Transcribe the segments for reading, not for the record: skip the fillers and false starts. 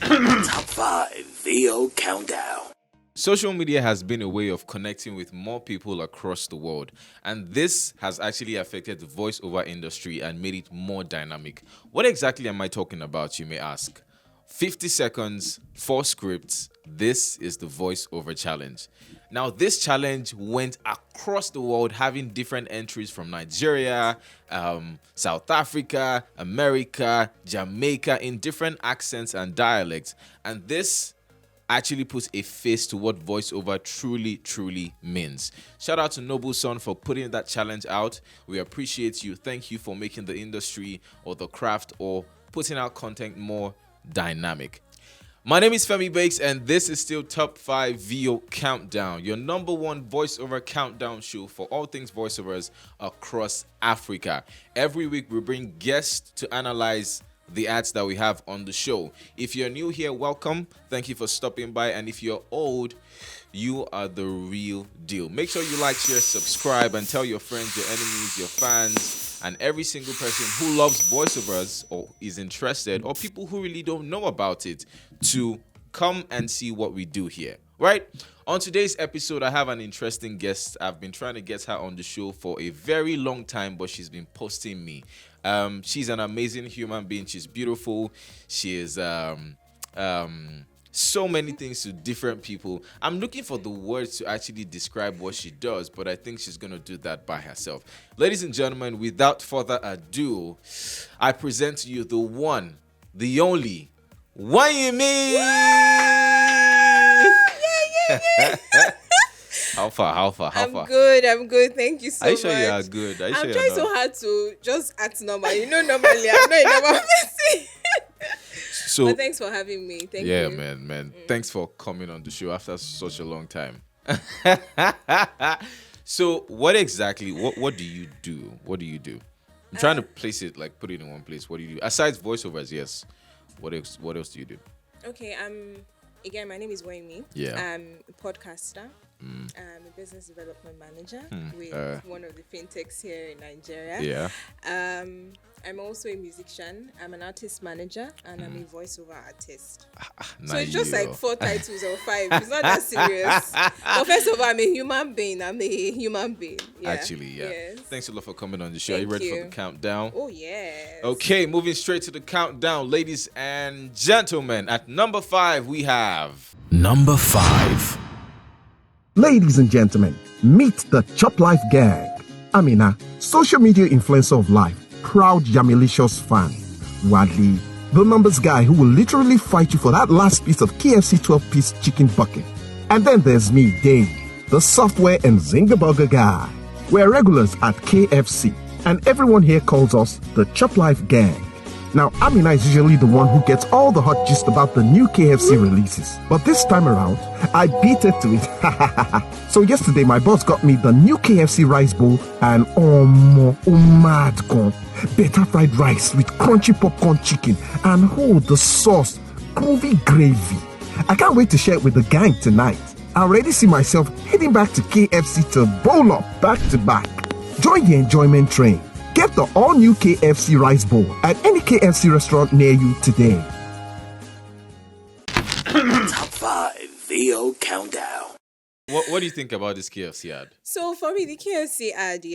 Top 5 VO Countdown. Social media has been a way of connecting with more people across the world, and this has actually affected the voiceover industry and made it more dynamic. What exactly am I talking about, you may ask? 50 seconds, 4 scripts. This is the voiceover challenge. Now, this challenge went across the world, having different entries from Nigeria, South Africa, America, Jamaica, in different accents and dialects. And this actually puts a face to what voiceover truly means. Shout out to Noble Son for putting that challenge out. We appreciate you. Thank you for making the industry or the craft or putting out content more dynamic. My name is Femi Bakes, and this is still Top 5 VO Countdown, your number one voiceover countdown show for all things voiceovers across Africa. Every week we bring guests to analyze the ads that we have on the show. If you're new here, welcome. Thank you for stopping by. And if you're old, you are the real deal. Make sure you like, share, subscribe, and tell your friends, your enemies, your fans, and every single person who loves voiceovers or is interested, or people who really don't know about it, to come and see what we do here. Right? On today's episode, I have an interesting guest. I've been trying to get her on the show for a very long time, but she's been posting me. She's an amazing human being. She's beautiful. She is so many things to different people. I'm looking for the words to actually describe what she does, but I think she's going to do that by herself. Ladies and gentlemen, without further ado, I present to you the one, the only, Wayimi! How far? I'm good. Thank you so much. Are you sure you are good? I'm trying so hard to just act normal. You know, normally I'm not a normal person. But thanks for having me. Thank you. Yeah, man. Thanks for coming on the show after such a long time. So, what do you do? What do you do? I'm trying to place it, like put it in one place. What do you do? Aside voiceovers, yes. What else do you do? Okay, again, my name is Waymi. Yeah. I'm a podcaster. I'm a business development manager with one of the fintechs here in Nigeria. Yeah. I'm also a musician. I'm an artist manager, and I'm a voiceover artist. Nice. So it's just like 4 titles or 5. It's not that serious. But first of all, I'm a human being. Yeah. Actually, yeah. Yes. Thanks a lot for coming on the show. Thank Are you ready you. for the countdown? Oh, yes. Okay, moving straight to the countdown, ladies and gentlemen. At number 5, we have Number 5. Ladies and gentlemen, meet the Chop Life gang. Amina, social media influencer of life, proud Yamilicious fan. Wadley, the numbers guy who will literally fight you for that last piece of KFC 12-piece chicken bucket. And then there's me, Dave, the software and Zinger Burger guy. We're regulars at KFC, and everyone here calls us the Chop Life gang. Now, Amina is usually the one who gets all the hot gist about the new KFC releases. But this time around, I beat her to it. So yesterday, my boss got me the new KFC rice bowl and mad gone. Better fried rice with crunchy popcorn chicken and the sauce, groovy gravy. I can't wait to share it with the gang tonight. I already see myself heading back to KFC to bowl up back to back. Join the enjoyment train. Get the all-new KFC rice bowl at any KFC restaurant near you today. Top 5 VO Countdown. what do you think about this KFC ad? So for me, the KFC ad,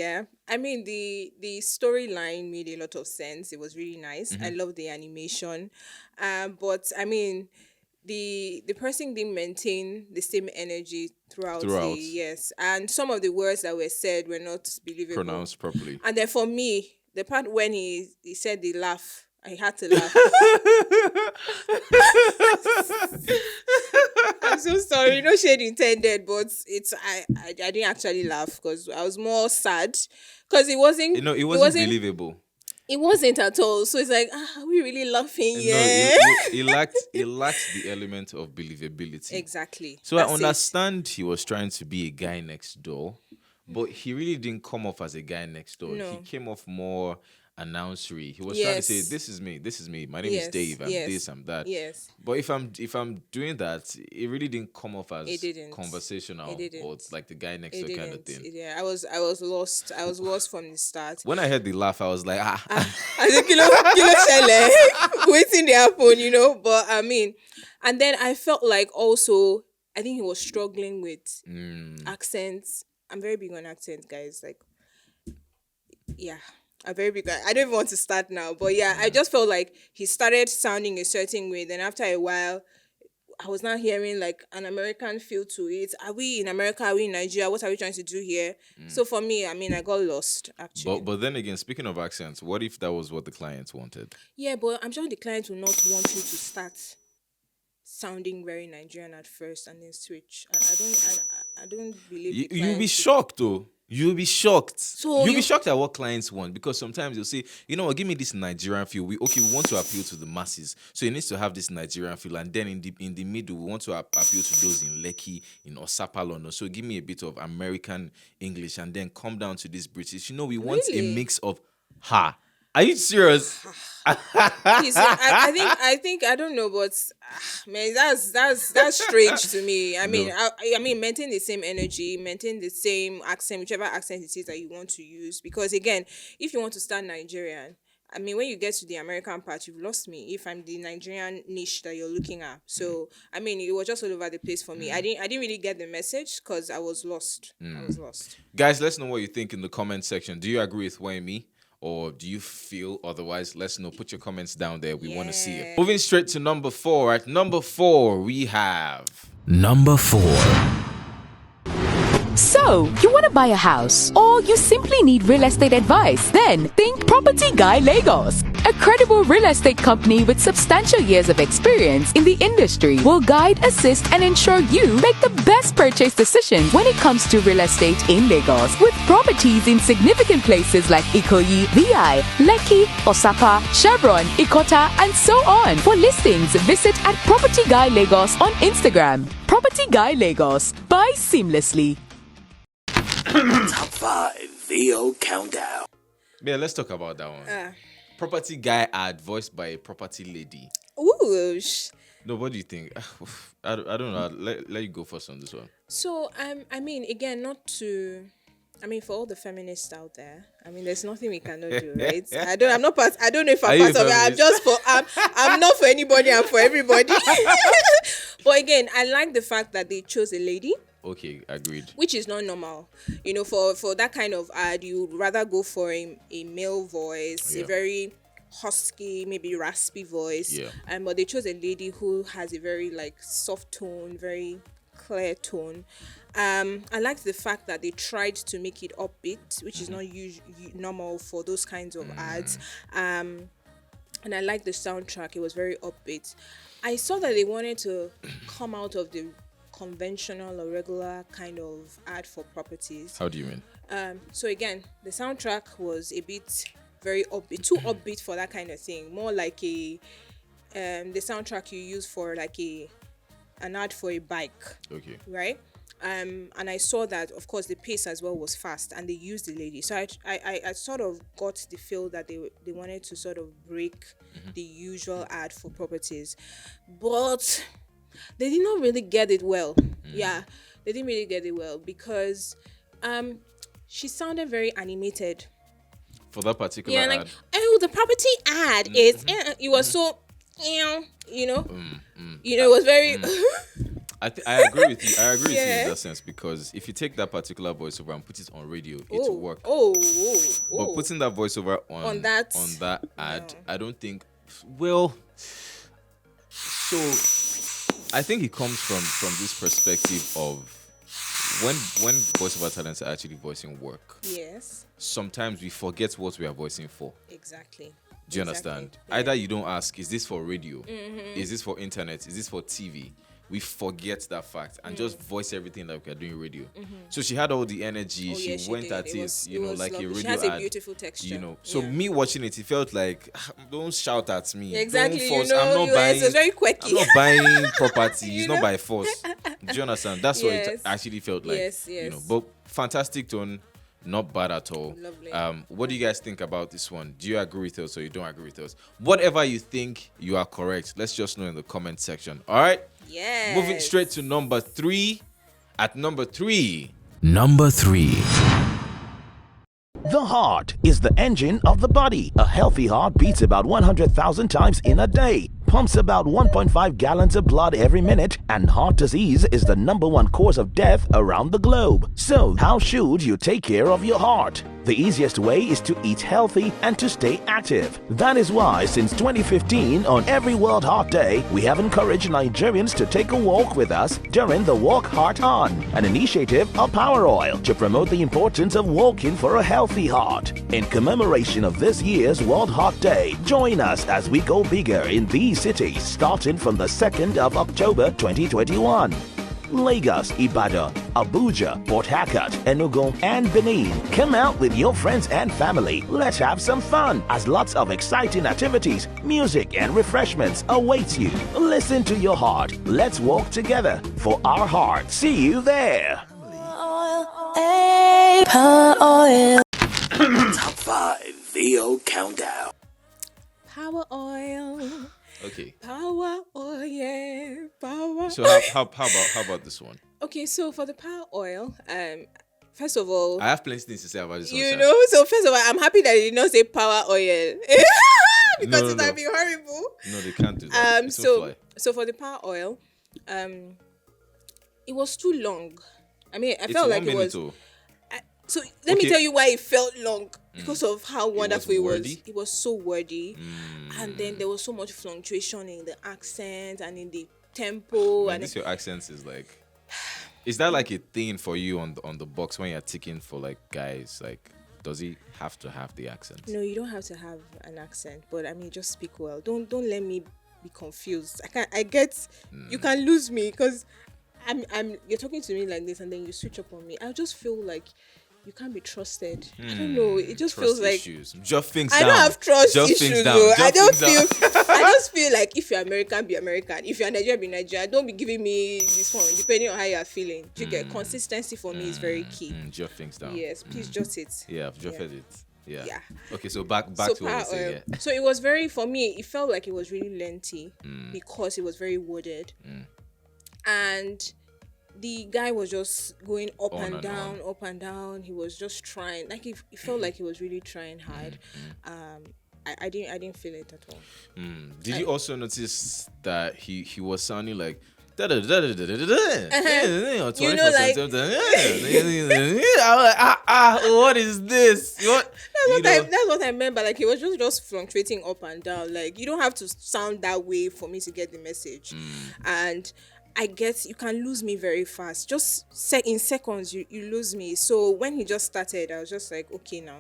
I mean, the storyline made a lot of sense. It was really nice. I love the animation. But I mean, the person didn't maintain the same energy throughout. Yes. And some of the words that were said were not believable. Pronounced properly. And then for me, the part when he said the laugh, I had to laugh. I'm so sorry. No shade intended, but I didn't actually laugh because I was more sad because it wasn't. It wasn't believable. It wasn't at all. So it's like, are we really laughing? Yeah. No, it lacked the element of believability. Exactly. So I understand he was trying to be a guy next door, but he really didn't come off as a guy next door. No. He came off more announcery. He was trying to say, Yes. this is me. My name is Yes. Dave. I'm Yes. this, I'm that. Yes. But if I'm doing that, it really didn't come off as It didn't. conversational It didn't. or like the guy next It door kind of didn't. thing. Yeah, I was lost. I was lost from the start. When I heard the laugh, I was like, I said, kilo shele, waiting the happen, But I mean, and then I felt like also, I think he was struggling with accents. I'm very big on accents, guys. Like, yeah, I'm very big. I don't even want to start now, but yeah, I just felt like he started sounding a certain way. Then after a while, I was not hearing like an American feel to it. Are we in America? Are we in Nigeria? What are we trying to do here? So for me, I mean, I got lost actually. but then again, speaking of accents, what if that was what the clients wanted? Yeah, but I'm sure the client will not want you to start sounding very Nigerian at first and then switch. I don't believe the You'll be clients- shocked though. You'll be shocked. So You'll be you- shocked at what clients want, because sometimes they'll say, you know what, give me this Nigerian feel. We want to appeal to the masses, so it needs to have this Nigerian feel. And then in the middle, we want to appeal to those in Lekki, in Osapa, London. So give me a bit of American English, and then come down to this British. We want a Really? mix of ha. Are you serious? I think I don't know, but man, that's strange to me. I mean, No. I mean, maintain the same energy, maintain the same accent, whichever accent it is that you want to use. Because again, if you want to start Nigerian, I mean, when you get to the American part, you've lost me. If I'm the Nigerian niche that you're looking at, so I mean, it was just all over the place for me. I didn't really get the message because I was lost. I was lost. Guys, let's know what you think in the comment section. Do you agree with me? Or do you feel otherwise? Let's know. Put your comments down there. We want to see it. Yeah. Moving straight to number 4. At number 4, we have... Number 4. So, you want to buy a house or you simply need real estate advice? Then think Property Guy Lagos. A credible real estate company with substantial years of experience in the industry will guide, assist, and ensure you make the best purchase decision when it comes to real estate in Lagos. With properties in significant places like Ikoyi, VI, Lekki, Osapa, Chevron, Ikota, and so on. For listings, visit at Property Guy Lagos on Instagram. Property Guy Lagos. Buy seamlessly. Top 5 VO Countdown. Yeah, let's talk about that one. Property Guy ad voiced by a property lady. Ooh. No, what do you think? I don't know. Let you go first on this one. So I mean, again, not to, I mean, for all the feminists out there, I mean, there's nothing we cannot do, right? I don't know if Are I'm you part of it. I'm feminist? just for, I'm not for anybody. I'm for everybody. But again, I like the fact that they chose a lady, Okay, agreed. which is not normal. For that kind of ad, you'd rather go for a male voice, Yeah. a very husky, maybe raspy voice. Yeah. But they chose a lady who has a very like soft tone, very clear tone. I liked the fact that they tried to make it upbeat, which is not normal for those kinds of ads. And I liked the soundtrack; it was very upbeat. I saw that they wanted to come out of the conventional or regular kind of ad for properties. How do you mean? So again, the soundtrack was a bit very upbeat, too upbeat for that kind of thing. More like the soundtrack you use for like an ad for a bike, Okay. right? And I saw that, of course, the pace as well was fast, and they used the lady. So I sort of got the feel that they wanted to sort of break the usual ad for properties, but they did not really get it well. Yeah, they didn't really get it well because she sounded very animated. For that particular Yeah, ad. like, oh, the property ad is, it was so, it was very, I agree with you. I agree with you Yeah. in that sense, because if you take that particular voiceover and put it on radio, it will work. Oh. But putting that voiceover on that, ad, I don't think. Well, so I think it comes from this perspective of when voiceover talents are actually voicing work. Yes, Sometimes we forget what we are voicing for. exactly. Do you understand? Exactly. Yeah. Either you don't ask, is this for radio? Is this for internet? Is this for TV? We forget that fact and just voice everything like we're doing radio. So she had all the energy. Oh, she yeah, she went did. at It it, was- you it know, was like a lovely. radio She has a ad. beautiful texture. You know, so Yeah. me watching it felt like, don't shout at me. Exactly, Don't you force. know, I'm not buying. it was very quirky. I'm not buying property. You It's know? not by force. Do you understand? That's what it Yes. actually felt like. Yes, You know, yes. but fantastic tone. Not bad at all. Lovely. What do you guys think about this one? Do you agree with us or you don't agree with us? Whatever you think, you are correct. Let's just know in the comment section. All right? Yes. Moving straight to number 3. At number 3. Number 3. The heart is the engine of the body. A healthy heart beats about 100,000 times in a day, pumps about 1.5 gallons of blood every minute, and heart disease is the #1 cause of death around the globe. So, how should you take care of your heart? The easiest way is to eat healthy and to stay active. That is why, since 2015, on every World Heart Day, we have encouraged Nigerians to take a walk with us during the Walk Heart On, an initiative of Power Oil to promote the importance of walking for a healthy heart. In commemoration of this year's World Heart Day, join us as we go bigger in these cities, starting from the 2nd of October 2021. Lagos, Ibadan, Abuja, Port Harcourt, Enugu, and Benin. Come out with your friends and family. Let's have some fun, as lots of exciting activities, music, and refreshments await you. Listen to your heart. Let's walk together for our heart. See you there. Top 5 VO Countdown. Power oil. Okay. Power oil. Power. So how about this one? Okay, so for the power oil, first of all, I have plenty of things to say about this one. you sir. know, so first of all, I'm happy that you did not say power oil because No, it no. would be horrible. No, they can't do that. It won't fly. So for the power oil, it was too long. I mean, I It's felt 1 like it minute. was. Oh. So let me Okay. tell you why it felt long, because of how wonderful it was. wordy? It was so wordy, and then there was so much fluctuation in the accent and in the tempo. Man, And this your accents is like. Is that like a thing for you on the box when you're ticking for like guys? Like, does he have to have the accent? no, you don't have to have an accent, but I mean, just speak well. Don't let me be confused. I get you can lose me because I'm you're talking to me like this and then you switch up on me. I just feel like you can't be trusted. I don't know. It just Trust feels like issues. Jot things I down. don't have trust Jot issues things down. though. I Jot don't things feel down. I just feel like if you're American, be American. If you're Nigerian, be Nigerian. Don't be giving me this one, depending on how you're feeling. You get consistency for me is very key. Jot things down. Yes, please jot it. Yeah, I've jotted it. Yeah. Yeah. Okay, so back So to what we're saying. Yeah. So it was very, for me, it felt like it was really lengthy because it was very worded. And the guy was just going up On and and down, up and down. He was just trying, like it felt like he was really trying hard. I didn't feel it at all. Did you also notice that he was sounding like You know, like- what is this? That's what I meant, but like he was just fluctuating up and down. Like you don't have to sound that way for me to get the message. And I guess you can lose me very fast. Just in seconds, you lose me. So when he just started, I was just like, okay now.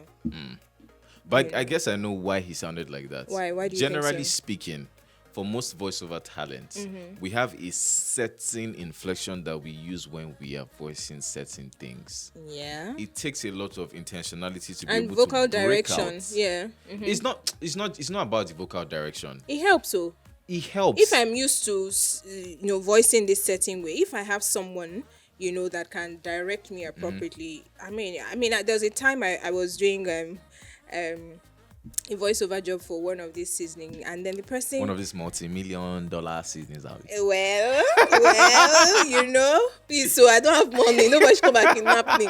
But I guess I know why he sounded like that. Why? Why do you think Generally so? speaking, for most voiceover talents, we have a certain inflection that we use when we are voicing certain things. Yeah. It takes a lot of intentionality to be And able vocal to break direction. out. Yeah. It's not about the vocal direction. It helps. So It helps. if I'm used to, voicing this certain way, if I have someone, that can direct me appropriately. I mean, there was a time I was doing a voiceover job for one of these seasoning, and then the person one of these multi-million-dollar seasons out. well, please, so I don't have money. Nobody should come back and kidnap me.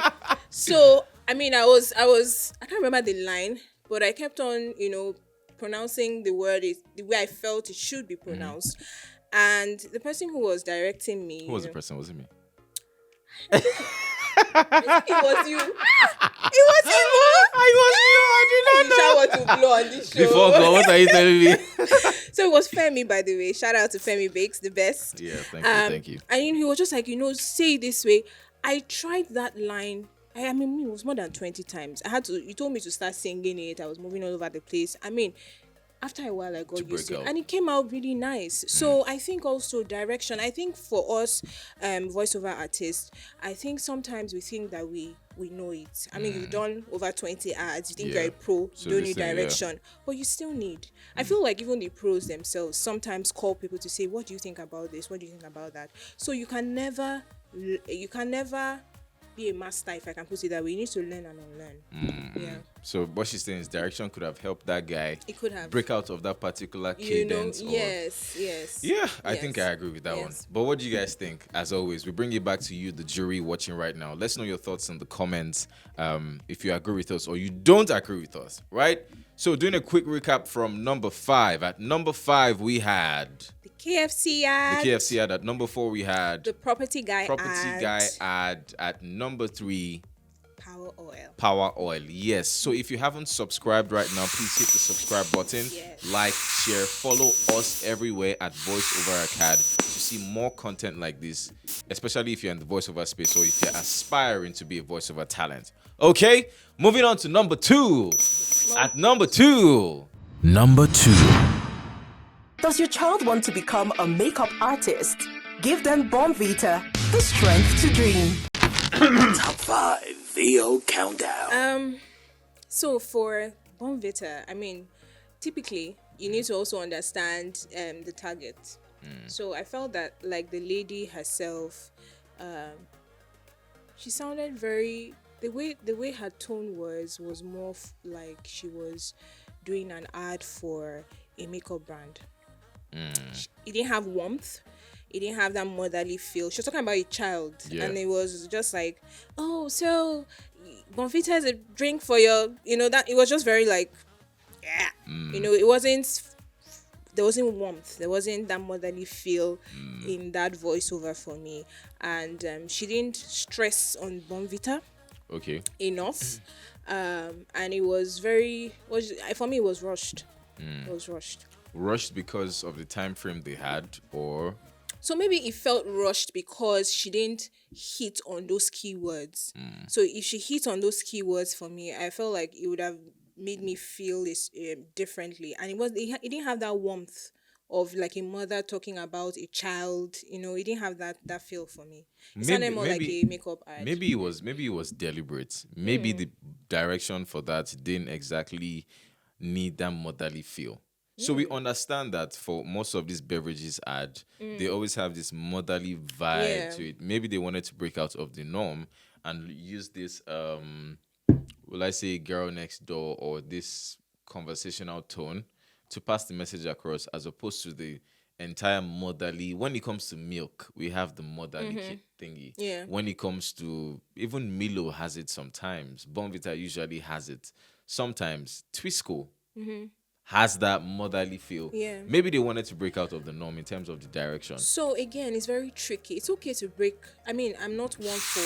So, I mean, I can't remember the line, but I kept on, pronouncing the word the way I felt it should be pronounced. And the person who was directing me... Who was the person? Was it me? It was you. It was you. I was you. I did not know. You shout what to blow on this show. Before God, what are you telling me? So it was Femi, by the way. Shout out to Femi Bakes, the best. Yeah, thank you. And he was just like, say it this way. I tried that line. I mean, it was more than 20 times. You told me to start singing it. I was moving all over the place. I mean, after a while, I got used to it. And it came out really nice. So I think also direction. I think for us, voiceover artists, I think sometimes we think that we know it. I mean, you've done over 20 ads. You think you're a pro. So you don't they need say, direction. But you still need. I feel like even the pros themselves sometimes call people to say, what do you think about this? What do you think about that? So you can never be a master, if I can put it that way. You need to learn and unlearn. Yeah. So what she's saying is direction could have helped that guy It could have. break out of that particular You know, cadence. yes. Yeah, I Yes. think I agree with that one. Yes. But what do you guys think? As always, we bring it back to you, the jury watching right now. Let's know your thoughts in the comments. If you agree with us or you don't agree with us, right? So doing a quick recap from number 5. At number 5, we had The KFC ad. the KFC ad. At number 4, we had The property guy guy ad. At number 3, Power oil. Power Oil. Yes. So if you haven't subscribed right now, please hit the subscribe button. Yes. Like, share, follow us everywhere at Voiceover Academy to see more content like this, especially if you're in the voiceover space or if you're aspiring to be a voiceover talent. Okay, moving on to number 2. At number 2. Number 2. Does your child want to become a makeup artist? Give them Bonvita, the strength to dream. Top 5 VO Countdown. So for Bonvita, I mean, typically you need to also understand the target. So I felt that like the lady herself, she sounded very the way her tone was more like she was doing an ad for a makeup brand. It didn't have warmth. It didn't have that motherly feel. She was talking about a child, and it was just like, oh, so Bonvita is a drink for your, that it was just very like, it wasn't. There wasn't warmth. There wasn't that motherly feel in that voiceover for me, and she didn't stress on Bonvita enough, and it was for me it was rushed. It was rushed. Rushed because of the time frame they had, or so maybe it felt rushed because she didn't hit on those keywords. So if she hit on those keywords for me, I felt like it would have made me feel this differently, and it didn't have that warmth of like a mother talking about a child. It didn't have that feel for me. It sounded more like a makeup ad. Maybe it was deliberate. Maybe the direction for that didn't exactly need that motherly feel. So we understand that for most of these beverages ad, they always have this motherly vibe to it. Maybe they wanted to break out of the norm and use this will I say girl next door or this conversational tone to pass the message across, as opposed to the entire motherly. When it comes to milk, we have the motherly thingy. Yeah. When it comes to, even Milo has it sometimes. Bonvita usually has it. Sometimes Twisco has that motherly feel. Yeah. Maybe they wanted to break out of the norm in terms of the direction. So again, it's very tricky. It's okay to break. I mean, I'm not one for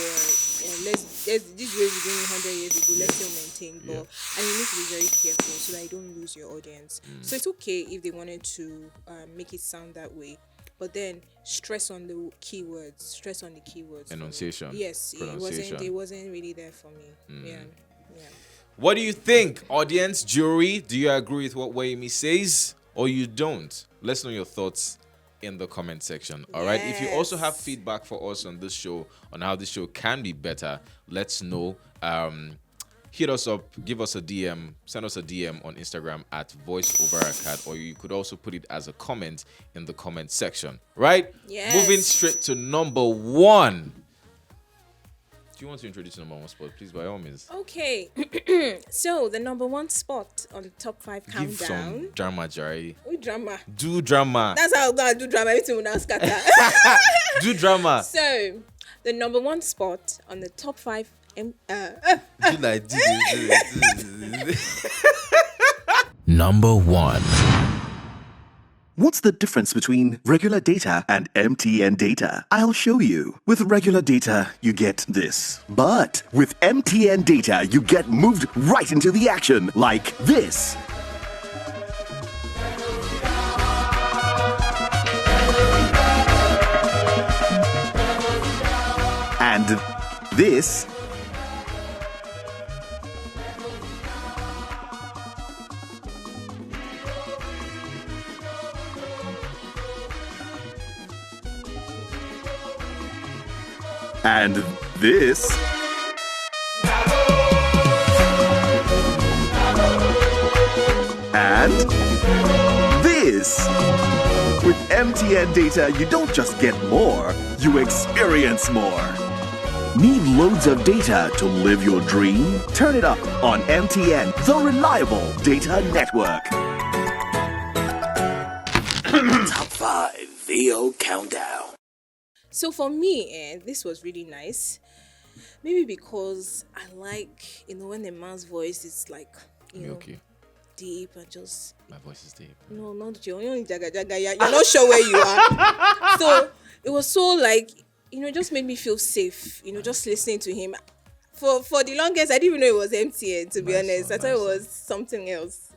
let's this way we doing 100 years ago. Let's still maintain, but and you need to be very careful so that you don't lose your audience. So it's okay if they wanted to make it sound that way, but then stress on the keywords. Stress on the keywords. Enunciation. Yes, it wasn't really there for me. Yeah. What do you think, audience, jury? Do you agree with what Wayemi says or you don't? Let's know your thoughts in the comment section. All right. If you also have feedback for us on this show, on how this show can be better, let's know. Hit us up, give us a DM, send us a DM on Instagram at voiceoveracad, or you could also put it as a comment in the comment section. Right? Yes. Moving straight to number 1. Do you want to introduce the number 1 spot, please, by all means? Okay. So the number 1 spot on the top 5 countdown. Give some drama, Jari. With drama. Do drama. That's how I'm gonna do drama. Everything will now scatter. Do drama. So the number 1 spot on the top 5. Do like this. Number 1. What's the difference between regular data and MTN Data? I'll show you. With regular data, you get this. But with MTN Data, you get moved right into the action, like this. And this. And this. And this. With MTN Data, you don't just get more, you experience more. Need loads of data to live your dream? Turn it up on MTN, the reliable data network. Top 5 VO Countdown. So for me, this was really nice. Maybe because I like, when a man's voice is like, Milky. deep and just... My voice is deep. No, not you. You're only jaga jaga. You're not sure where you are. So it was so like, just made me feel safe, just listening to him. For the longest, I didn't even know it was MTN, to be honest. I thought it was something else,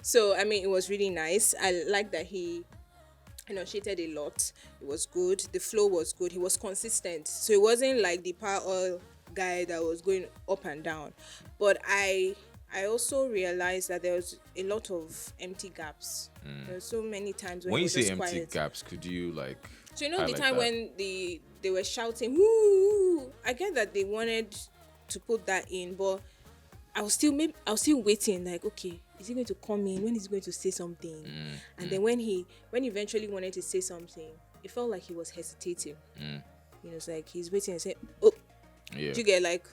So, it was really nice. I like that he enunciated a lot. It was good. The flow was good. He was consistent. So it wasn't like the power oil guy that was going up and down. But I also realized that there was a lot of empty gaps. There were so many times when you it was say just empty quiet. gaps, could you So the highlight time that? when they were shouting, woo, I get that they wanted to put that in, but I was still waiting, like, okay, is he going to come in? When is he going to say something? And then when he eventually wanted to say something, it felt like he was hesitating. It's like he's waiting and saying, oh, Yeah. do you get like,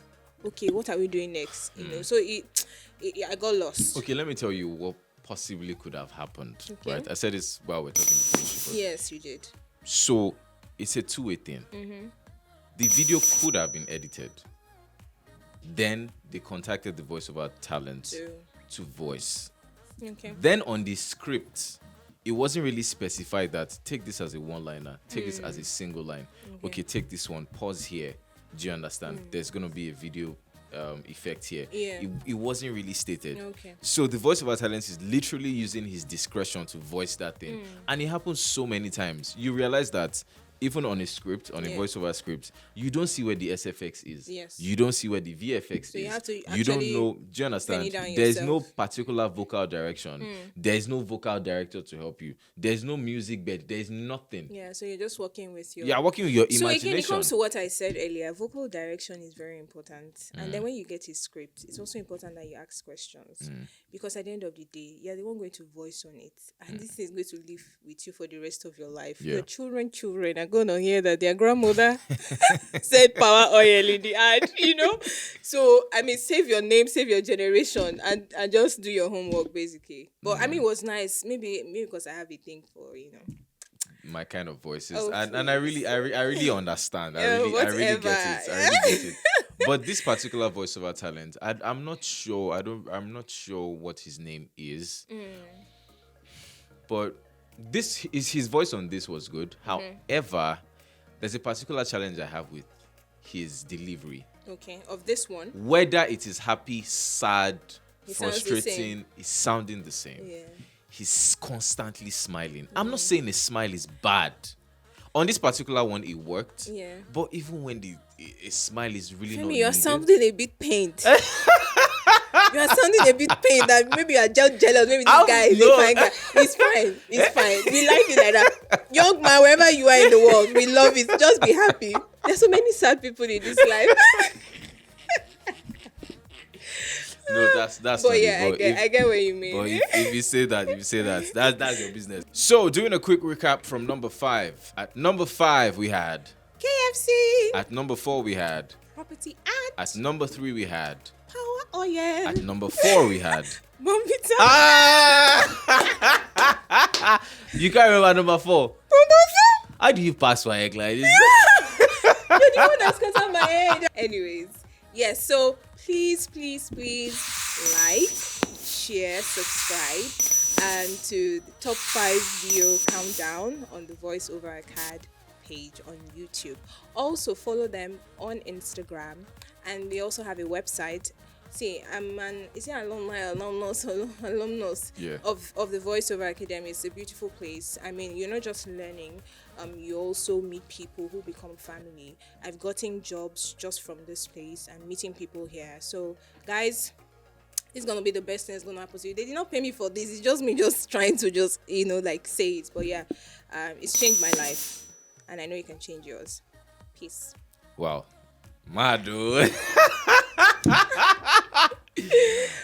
okay, what are we doing next? So I got lost. Okay, let me tell you what possibly could have happened. Okay. Right? I said this while we're talking before. Yes, you did. So it's a two-way thing. The video could have been edited. Then they contacted the voiceover talent to voice. Okay. Then on the script, it wasn't really specified that take this as a one-liner, take this as a single line. Okay, take this one, pause here. Do you understand? There's going to be a video effect here. Yeah. It wasn't really stated. Okay. So the voiceover talent is literally using his discretion to voice that thing. And it happens so many times. You realize that even on a script, on a voiceover script, you don't see where the SFX is. Yes. You don't see where the VFX So is. you have to You don't actually know. Do you understand? pen it down There's no yourself. particular vocal direction. There's no vocal director to help you. There's no music bed. There's nothing. Yeah, so you're just working with your... You're working with your So imagination. again, it comes to what I said earlier. Vocal direction is very important. And then when you get a script, it's also important that you ask questions. Because at the end of the day, you're the one going to voice on it. And this is going to live with you for the rest of your life. Yeah. Your children are going to hear that their grandmother said power oil in the ad, So, save your name, save your generation, and just do your homework, basically. But, it was nice. Maybe because I have a thing for, My kind of voices, Oh, and I really understand. I Yeah, really get whatever. it. I really get it. But this particular voiceover talent, I'm not sure. I'm not sure what his name is. But his voice on this was good. However, there's a particular challenge I have with his delivery. Okay, of this one. Whether it is happy, sad, He sounds the frustrating, same. it's sounding the same. Yeah. He's constantly smiling. I'm not saying a smile is bad. On this particular one, it worked. Yeah. But even when a smile is really not Femi, you're needed, sounding a bit pained. You are sounding a bit pained that maybe you are just jealous. Maybe this guy is a fine guy. It's fine. It's fine. We like it like that. Young man, wherever you are in the world, we love it. Just be happy. There's so many sad people in this life. No, that's But not yeah, it. I get what you mean. But if you say that, that's your business. So, doing a quick recap from number 5. At number 5, we had. KFC. At number 4, we had. Property ad. At number 3, we had. Power oil. At number 4, we had. Bonvita. You can't remember number 4. Bonvita. How do you pass my egg like this? You're the one that's cut on my head. Anyways, yes, so please like, share, subscribe, and to the top 5 video countdown on the Voiceover Academy page on YouTube. Also follow them on Instagram, and they also have a website. See, I'm an alumnus Yeah. of the Voiceover Academy. It's a beautiful place. You're not just learning, you also meet people who become family. I've gotten jobs just from this place and meeting people here. So, guys, it's gonna be the best thing that's gonna happen to you. They did not pay me for this. It's just me just trying to say it. But yeah, it's changed my life, and I know you can change yours. Peace. Wow. Mad, dude.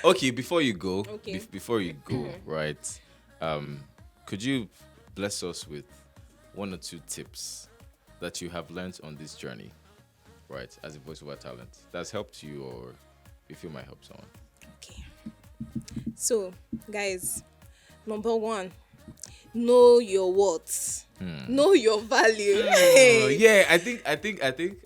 Okay, before you go, right? Could you bless us with 1 or 2 tips that you have learned on this journey? right, as a voiceover talent? That's helped you, or you feel might help someone? Okay. So, guys, number one, know your worth. Know your value. Oh, yeah, I think.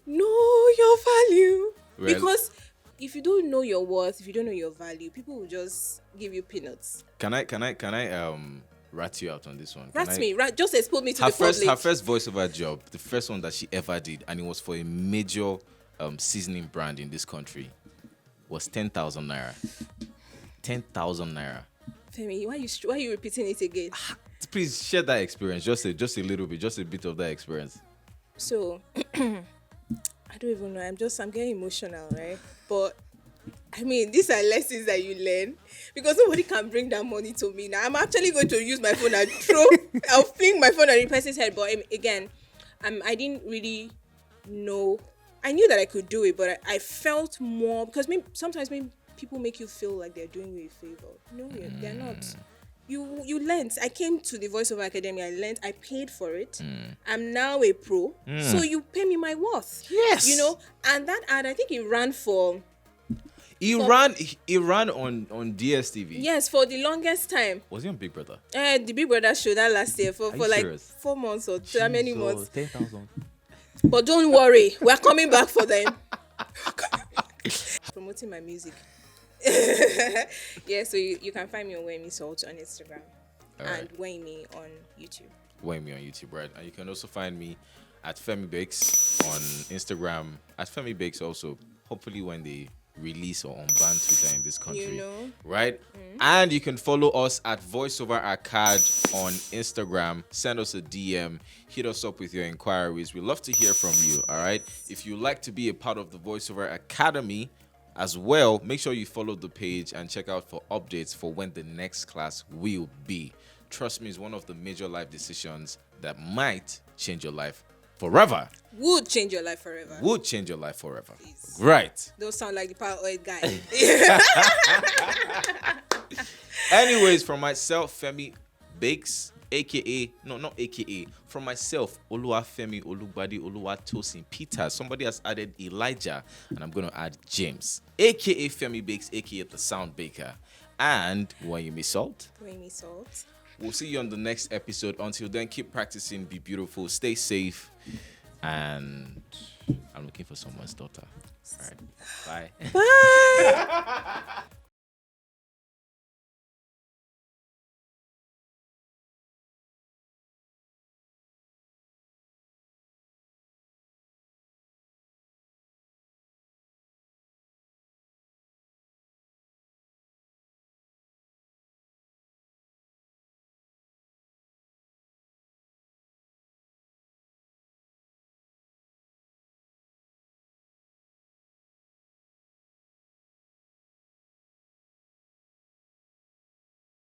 Know your value. Well- Because if you don't know your worth, if you don't know your value, people will just give you peanuts. Can I rat you out on this one? Rat me, just expose me to Her the public. her first voiceover job, the first one that she ever did, and it was for a major seasoning brand in this country, was 10,000 naira. 10,000 naira. Femi, why are you repeating it again? Please share that experience, just a little bit, just a bit of that experience. So, I don't even know. I'm getting emotional, right? But I mean, these are lessons that you learn because nobody can bring that money to me now. I'm actually going to use my phone and I'll fling my phone at the person's head. But again, I didn't really know. I knew that I could do it, but I felt more because sometimes people make you feel like they're doing you a favor. No, they're not. You learned. I came to the Voiceover Academy. I learned. I paid for it. I'm now a pro. So you pay me my worth. Yes. You know, and that ad, I think it ran for. He ran on DSTV. Yes, for the longest time. Was he on Big Brother? The Big Brother show that last year for you like serious? 4 months or how many months. 10,000. But don't worry, we're coming back for them. Promoting my music. Yeah, so you can find me on Wayme Salt on Instagram and Wayme on YouTube. Wayme on YouTube, right? And you can also find me at Femi Bakes on Instagram, at Femi Bakes also. Hopefully when they release or unban Twitter in this country, right? And you can follow us at Voiceover Acad on Instagram. Send us a DM, hit us up with your inquiries. We love to hear from you, all right? If you like to be a part of the Voiceover Academy as well, make sure you follow the page and check out for updates for when the next class will be. Trust me, it's one of the major life decisions that might change your life forever. Would change your life forever. Would change your life forever. Please. Right. Don't sound like the Power Oil guy. Anyways, from myself, Femi Bakes, aka, no, not aka, from myself, Oluwafemi Olugbadi Oluwatosin Peter. Somebody has added Elijah, and I'm going to add James, aka Femi Bakes, aka the Sound Baker. And Wayme Salt. Wayme Salt. We'll see you on the next episode. Until then, keep practicing, be beautiful, stay safe, and I'm looking for someone's daughter. All right. Bye. Bye.